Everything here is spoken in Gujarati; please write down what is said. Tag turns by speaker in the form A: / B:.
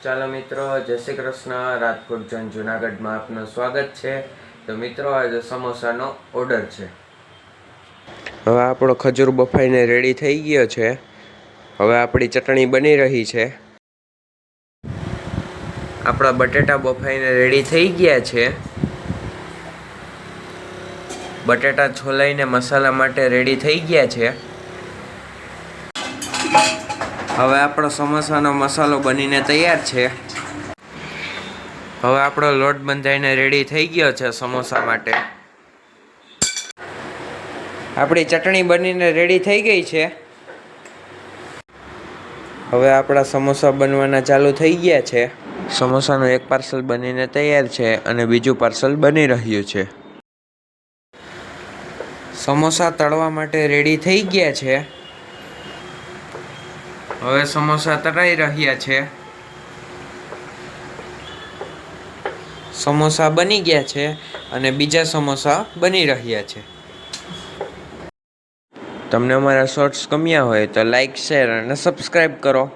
A: ચાલો મિત્રો, જય શ્રી કૃષ્ણ. રાજકોટ જન જુનાગઢમાં આપનું સ્વાગત છે. તો મિત્રો, આજે સમોસાનો ઓર્ડર છે. હવે આપણો ખજૂર બફાઈને રેડી થઈ ગયો છે. હવે આપણી ચટણી બની રહી છે. આપણા બટેટા બફાઈને રેડી થઈ ગયા છે. બટેટા છોલાઈને મસાલા માટે રેડી થઈ ગયા છે. હવે આપણો સમોસાનો મસાલો બનીને તૈયાર છે. હવે આપણો લોટ બંધાઈને રેડી થઈ ગયો છે સમોસા માટે. આપણી ચટણી બનીને રેડી થઈ ગઈ છે. હવે આપણા સમોસા બનવાના ચાલુ થઈ ગયા છે. સમોસાનું એક પાર્સલ બનીને તૈયાર છે અને બીજું પાર્સલ બની રહ્યું છે. સમોસા તળવા માટે રેડી થઈ ગયા છે. હવે સમોસા તળાઈ રહ્યા છે. સમોસા બની ગયા છે અને બીજા સમોસા બની રહ્યા છે. તમને અમારા શોર્ટ્સ ગમ્યા હોય તો લાઈક, શેર અને સબસ્ક્રાઈબ કરો.